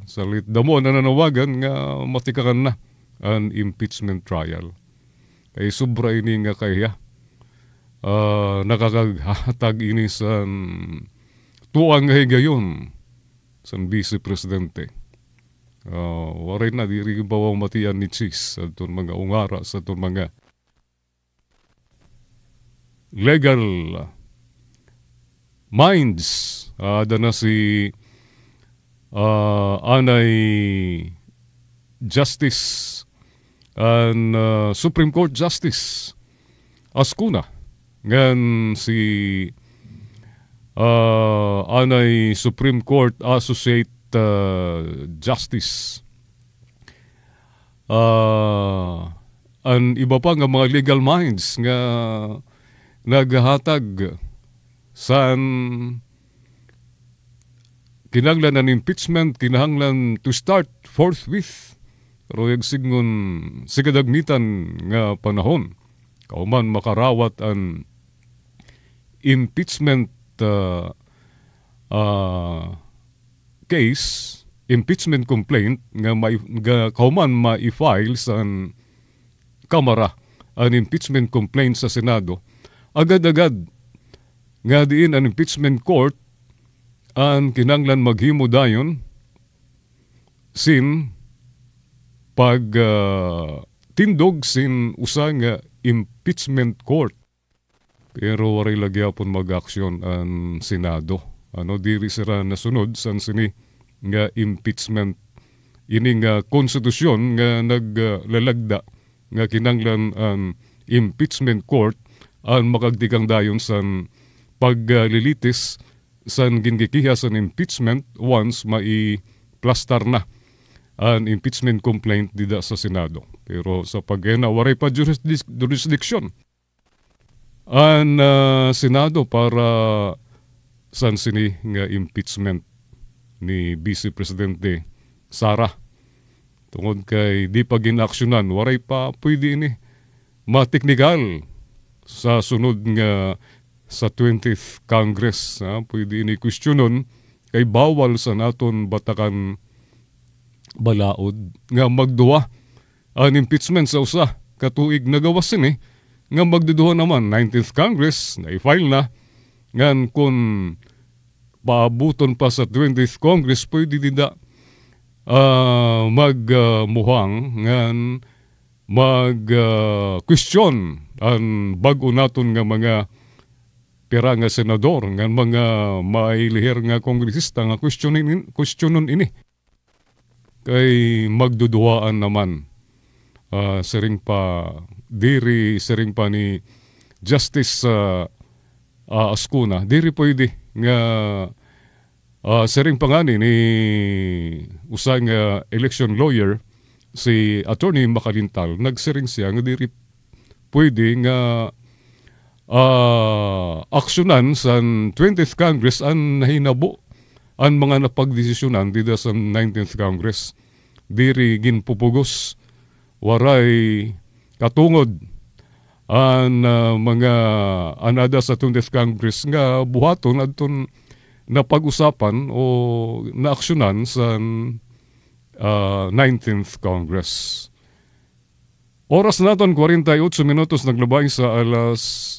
Salit damo na nanawagan nga matikakan na ang impeachment trial. Kay sobra ini nga kaya nakakaghatag ini sa tuang nga higayon sa Vice Presidente. Waray na diri bawang matian ni Chis sa itong mga ungara, sa itong mga legal minds. Ada na si Anay Justice and Supreme Court Justice Ascuna ngan si Anay Supreme Court Associate Justice ang iba pa nga mga legal minds nga naghatag san kinahanglan ng impeachment, kinahanglan to start forthwith. Pero yung sigadagmitan nga panahon, kauman makarawat ang impeachment case, impeachment complaint nga kauman ma-file sa Kamara ang impeachment complaint sa Senado, agad-agad nga diin ang impeachment court ang kinanglan maghimo dayon sin pag tindog sin usa nga impeachment court. Pero waray lagyapon mag-aksyon ang Senado. Diri sira nasunod san sini nga impeachment ini nga konstitusyon nga naglalagda nga kinanglan ang impeachment court ang makagdigang dayon san paglilitis san gingikiha sa impeachment once mai-plastar na ang impeachment complaint dida sa Senado. Pero sa waray pa jurisdiction ang Senado para san sini nga impeachment ni Vice Presidente Sara. Tungod kay di pa ginaksyonan, waray pa pwede ini mateknikal sa sunod nga sa 20th Congress. Pwede ini questionon kay bawal sa naton batakan balaod nga magduwa ang impeachment sa usa katuig nagawas ini nga magduduha naman 19th Congress na i-file na ngan kung paabuton pa sa 20th Congress pwede dida magmuhang ngan mag-question ang bago naton nga mga pira nga senador nga mga mailihir nga kongresista nga questionon ini kay magduduaan naman sering pa ni Justice Ascuna diri pwede nga sering pa nga ni usang election lawyer si Attorney Makalintal nagsiring siya nga diri pwede nga aksyonan sa 20th Congress ang nahinabo ang mga napagdesisyonan dito sa 19th Congress. Diri ginpupugos waray katungod ang mga anada sa 20th Congress nga buhaton adton napag-usapan o naaksyonan sa 19th Congress. Oras naton 48 minutos naglabay sa alas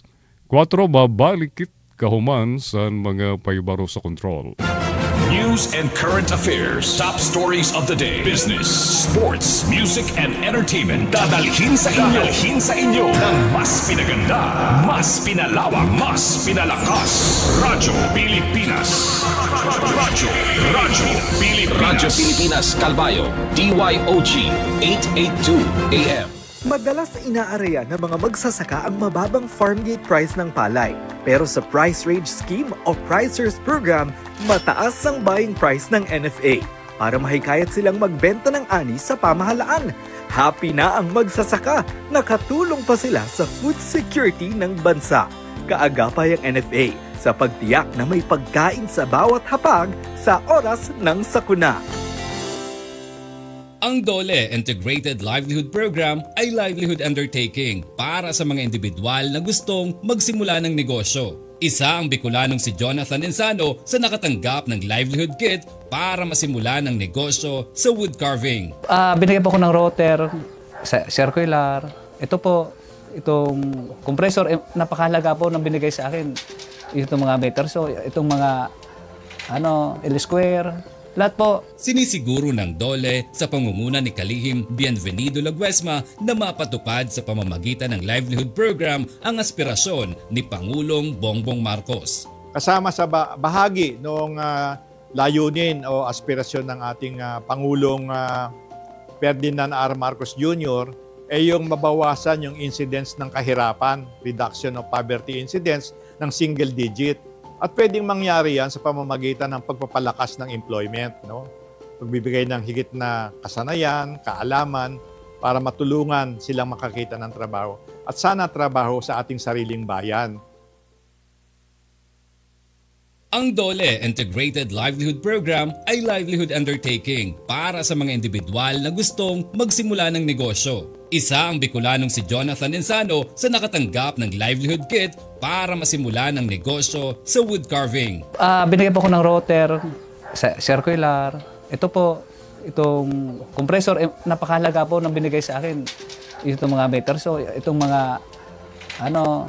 4 babalikit kahuman sa mga paibaro sa control. News and current affairs, top stories of the day, business, sports, music and entertainment. Dadalhin sa inyo ng mas pinaganda, mas pinalawak, mas pinalakas. Radyo Pilipinas. Radyo Pilipinas Calbayo, DYOG 882 AM. Madalas inaareya ng mga magsasaka ang mababang farm gate price ng palay. Pero sa Price Range Scheme o Pricers Program, mataas ang buying price ng NFA para mahikayat silang magbenta ng ani sa pamahalaan. Happy na ang magsasaka, nakatulong pa sila sa food security ng bansa. Kaagapay ang NFA sa pagtiyak na may pagkain sa bawat hapag sa oras ng sakuna. Ang DOLE Integrated Livelihood Program ay livelihood undertaking para sa mga individual na gustong magsimula ng negosyo. Isa ang Bicolanong si Jonathan Enzano sa nakatanggap ng livelihood kit para masimula ng negosyo sa wood carving. Binigyan po ko ng router, circular. Ito po, itong compressor, napakahalaga po nang binigay sa akin. Itong mga meter, so itong mga L-square. Lahat po. Sinisiguro ng DOLE sa pangunguna ni Kalihim Bienvenido Laguesma na mapatupad sa pamamagitan ng livelihood program ang aspirasyon ni Pangulong Bongbong Marcos. Kasama sa bahagi ng layunin o aspirasyon ng ating Pangulong Ferdinand R. Marcos Jr. ay yung mabawasan yung incidence ng kahirapan, reduction of poverty incidence ng single digit. At pwedeng mangyari yan sa pamamagitan ng pagpapalakas ng employment, pagbibigay ng higit na kasanayan, kaalaman, para matulungan silang makakita ng trabaho. At sana trabaho sa ating sariling bayan. Ang DOLE Integrated Livelihood Program ay livelihood undertaking para sa mga individual na gustong magsimula ng negosyo. Isa ang Bicolanong si Jonathan Enzano sa nakatanggap ng livelihood kit para masimula ng negosyo sa wood carving. Binigyan po ko ng router, circular. Ito po, itong compressor, napakahalaga po nang binigay sa akin. Itong mga meter, so itong mga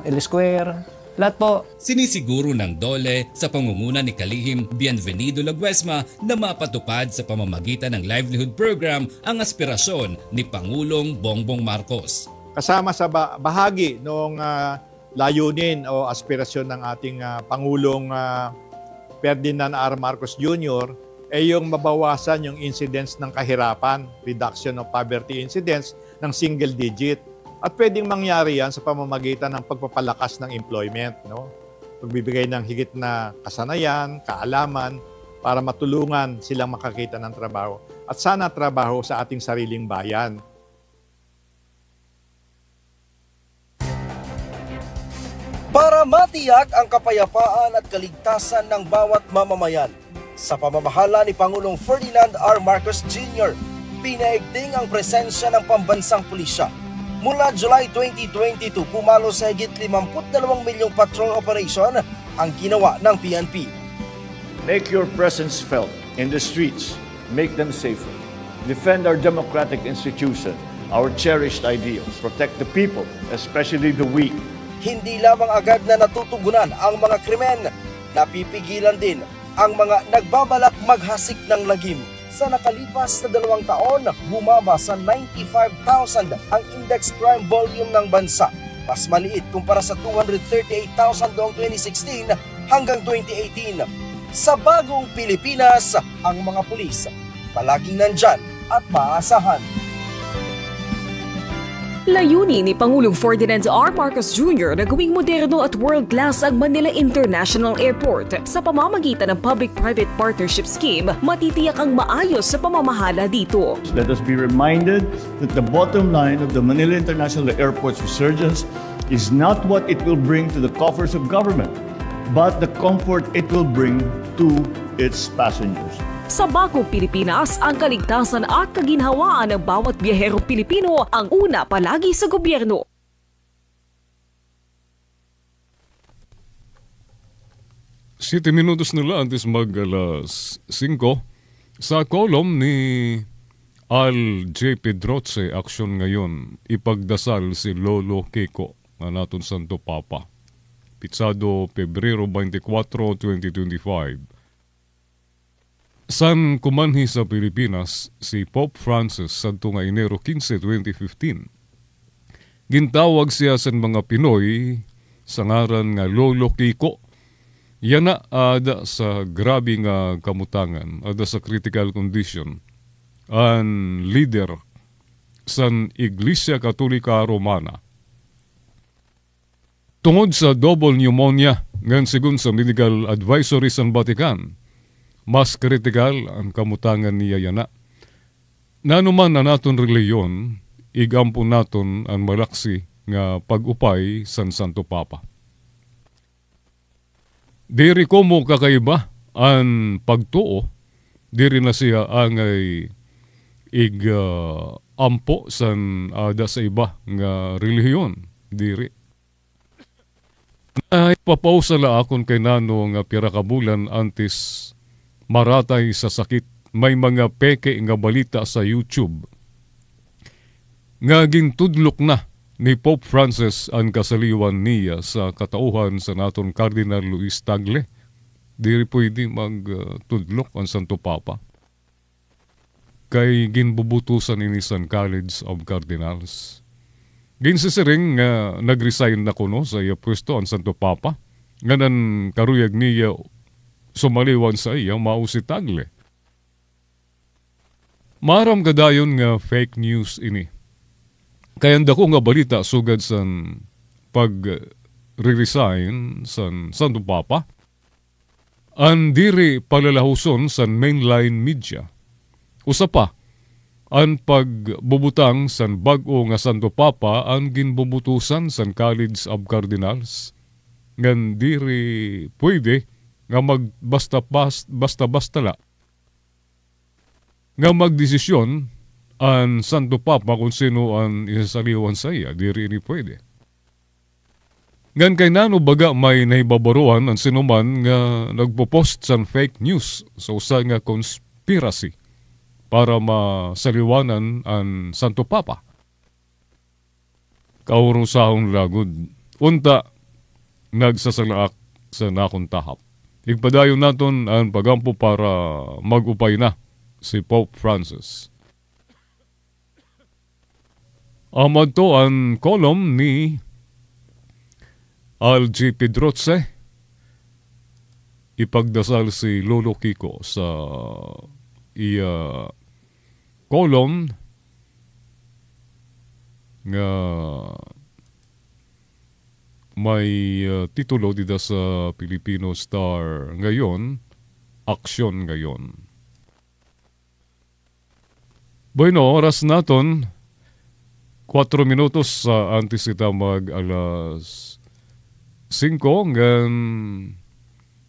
L-square. Lahat po. Sinisiguro ng DOLE sa pangunguna ni Kalihim Bienvenido Laguesma na mapatupad sa pamamagitan ng livelihood program ang aspirasyon ni Pangulong Bongbong Marcos. Kasama sa bahagi ng layunin o aspirasyon ng ating Pangulong Ferdinand R. Marcos Jr. ay yung mabawasan yung incidence ng kahirapan, reduction of poverty incidence ng single digit. At pwedeng mangyari yan sa pamamagitan ng pagpapalakas ng employment, pagbibigay ng higit na kasanayan, kaalaman, para matulungan silang makakita ng trabaho. At sana trabaho sa ating sariling bayan. Para matiyak ang kapayapaan at kaligtasan ng bawat mamamayan, sa pamamahala ni Pangulong Ferdinand R. Marcos Jr., pinaigting ang presensya ng pambansang pulisya. Mula July 2022, pumalo sa higit 52 milyong patrol operation ang ginawa ng PNP. Make your presence felt in the streets. Make them safer. Defend our democratic institution, our cherished ideals. Protect the people, especially the weak. Hindi lamang agad na natutugunan ang mga krimen, napipigilan din ang mga nagbabalak maghasik ng lagim. Sa nakalipas na 2 taon, bumaba sa 95,000 ang index crime volume ng bansa. Mas maliit kumpara sa 238,000 noong 2016 hanggang 2018. Sa bagong Pilipinas, ang mga pulis palaging nandyan at maaasahan. Layunin ni Pangulong Ferdinand R. Marcos Jr. na gawing moderno at world-class ang Manila International Airport. Sa pamamagitan ng Public-Private Partnership Scheme, matitiyak ang maayos sa pamamahala dito. Let us be reminded that the bottom line of the Manila International Airport's resurgence is not what it will bring to the coffers of government, but the comfort it will bring to its passengers. Sa bagong Pilipinas, ang kaligtasan at kaginhawaan ng bawat biyahero Pilipino ang una palagi sa gobyerno. Siyete minutos na lang antes mag-alas 5. Sa kolom ni Al J. Pedroche, aksyon ngayon, ipagdasal si Lolo Kiko na naton Santo Papa. Pitsado, Pebrero 24, 2025. San kumanhi sa Pilipinas si Pope Francis sadto nga Enero 15, 2015. Gintawag siya sa mga Pinoy sa ngaran nga Lolo Kiko. Yana ada sa grabe nga kamutangan, ada sa critical condition. Ang leader sa Iglesia Katolika Romana. Tungod sa double pneumonia, ngan sigun sa medical advisory sa Vatican, mas kritikal ang kamutangan niya yana. Nanuman na naton reliyon, igampo naton ang malaksi nga pag-upay san Santo Papa. Diri ko mo kakaiba ang pagtuo, diri na siya angay ampo san ada sa iba nga reliyon, diri. Ay papausala akon kay nano nga pira ka bulan antes maratay sa sakit. May mga peke nga balita sa YouTube. Nga gintudlok na ni Pope Francis ang kasaliwan niya sa katauhan sa naton Cardinal Luis Tagle. Diri pwede magtudlok ang Santo Papa. Kay ginbubutusan ini sa College of Cardinals. Ginsisiring nga nag-resign na kuno sa iya pwesto ang Santo Papa. Nganan karuyag niya sumaliwan sa iya mao si Tagle. Maram kadayon nga fake news ini. Kaya ko nga balita sugad sa pag-resign sa Santo Papa. Ang diri palalahuson sa mainline media. Usa pa, ang pagbubutang sa bag-o nga Santo Papa ang ginbubutusan sa College of Cardinals. Ngan diri pwede nga magbasta-basta la. Nga magdesisyon ang Santo Papa kung sino ang isasaliwan sa iya, diri ni pwede. Ngan kay nano baga may nahibabaruan ang sinuman nga nagpo-post sa fake news sa usa nga conspiracy para masaliwanan ang Santo Papa. Kaurusahong lagod. Unta, nagsasalaak sa nakong tahap. Igpadayon naton ang pagampo para mag-upay na si Pope Francis. Amad to ang kolom ni Al J. Pedroche. Ipagdasal si Lolo Kiko sa iya kolom nga may titulo dito sa Filipino Star ngayon, Aksyon Ngayon. Bueno, oras naton 4 minutos sa antes kita mag-alas 5 hanggang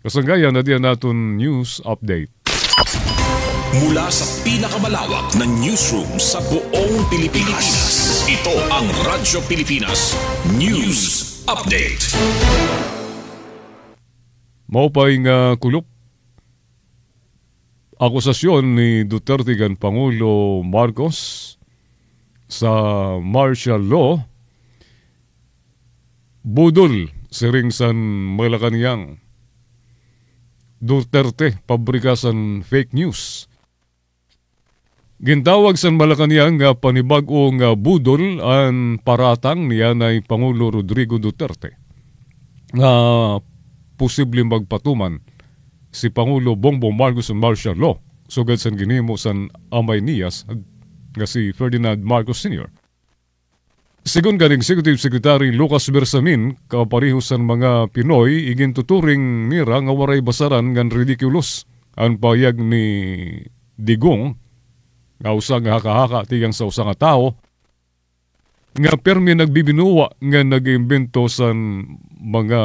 kasanggayan na diyan naton news update. Mula sa pinakamalawak na newsroom sa buong Pilipinas. Ito ang Radyo Pilipinas News Update. Maupay nga kulop. Akusasyon ni Duterte kan Pangulo Marcos sa martial law. Budol siring san Malacanang. Duterte pabrikasan fake news. Gintawag sa Malacanang nga panibag-o nga budol ang paratang niya na Pangulo Rodrigo Duterte nga posibleng magpatuman si Pangulo Bongbong Marcos sa martial law sugad sa ginhimo sa amay niyas nga si Ferdinand Marcos Sr. Sigon kaning Executive Secretary Lucas Bersamin, kapareho sa mga Pinoy, igintuturing nira nga waray basaran ngan ridiculous ang payag ni Digong nga usa nga haka-haka tigang sa usa nga tao nga permi nagbibinuwa nga nag-imbento sa mga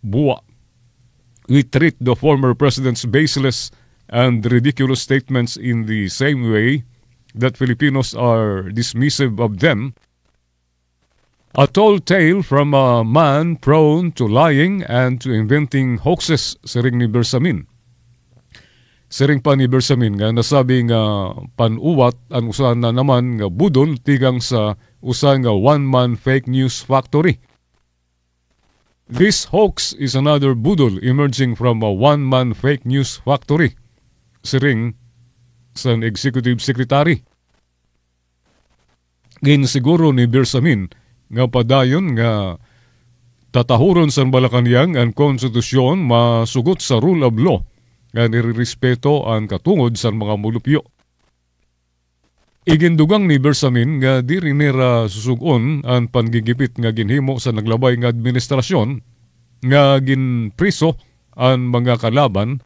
buwa. We treat the former president's baseless and ridiculous statements in the same way that Filipinos are dismissive of them. A tall tale from a man prone to lying and to inventing hoaxes, siring ni Bersamin. Siring pa ni Bersamin nga nasabi nga panuwat ang usa na naman nga budol tigang sa usa nga one-man fake news factory. This hoax is another budol emerging from a one-man fake news factory, siring sa Executive Secretary. Ginsiguro ni Bersamin nga padayon nga tatahuron sa Malacanang ang konstitusyon masugot sa rule of law nga nirerespeto ang katungod sa mga mulupyo. Igindugang ni Bersamin nga di rin nira susugon ang panggigipit nga ginhimo sa naglabay nga administrasyon nga ginpriso ang mga kalaban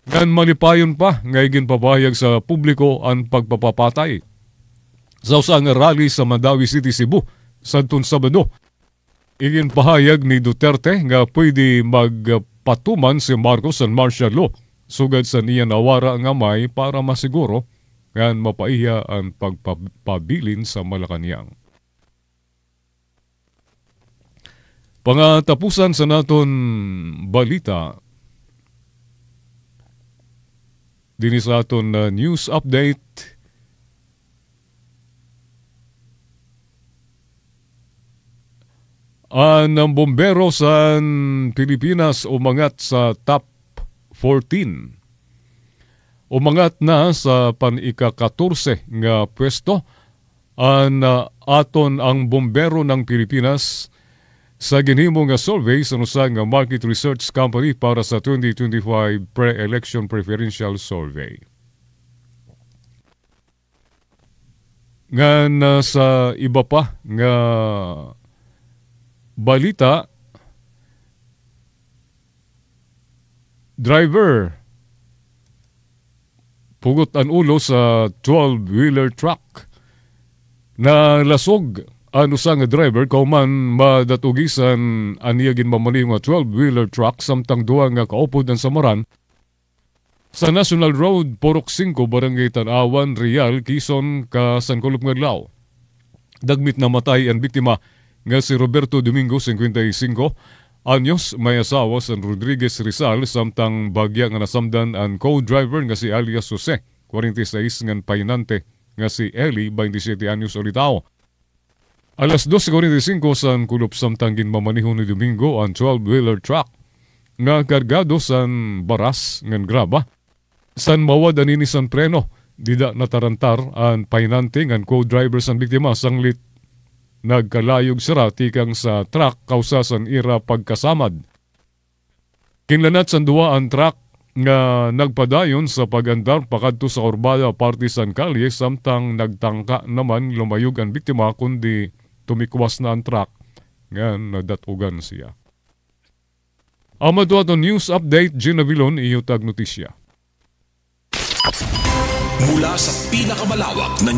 ngan malipayon pa nga iginpapahayag sa publiko ang pagpapapatay. Sa usa nga rally sa Mandawi City, Cebu, sadtong Sabado, iginpahayag ni Duterte nga pwede magpatuman si Marcos sa martial law sugad sa niya nawara nga may para masiguro ngan mapaiya ang pagpabilin sa Malacanang. Pangatapusan sa naton balita, din sa aton news update, ang bombero sa Pilipinas umangat sa top 14. Umangat na sa pan-ika-14 nga pwesto aton ang bombero ng Pilipinas sa ginhimo nga survey sa usa nga market research company para sa 2025 pre-election preferential survey. Nga sa iba pa nga balita, driver pugot ang ulo sa 12-wheeler truck na lasog ang usa nga driver kauman madatugisan aniya ginmamali nga 12-wheeler truck samtang duha nga kaupod ang samaran sa National Road Porok 5 Barangay Tanawan, Real, Quezon, San Kulop Ngadlaw. Dagmit na matay ang biktima nga si Roberto Domingo, 55 anyos, may asawa sa Rodriguez Rizal, samtang bagya nga nasamdan ang co-driver nga si alias Jose, 46 ngan painante nga si Eli, 27 anyos ulitao. Alas 2:45 sa Kulop samtang ginmamaniho ni Domingo ang 12-wheeler truck nga kargado sa baras ngan graba. San mawad anini san preno, dida natarantar ang painante ngan co-driver sa biktima sanglit nagkalayog sira tikang sa truck kausasan ira pagkasamad. Kinlanat sa duwa ang truck nga nagpadayon sa pagandar pakadto sa Urbada parte San Calle samtang nagtangka naman lumayog ang biktima kundi tumikwas na ang truck nga nadatugan siya. Amado ato news update, Gina Vilon, iyutag notisya. Mula sa pinakamalawak na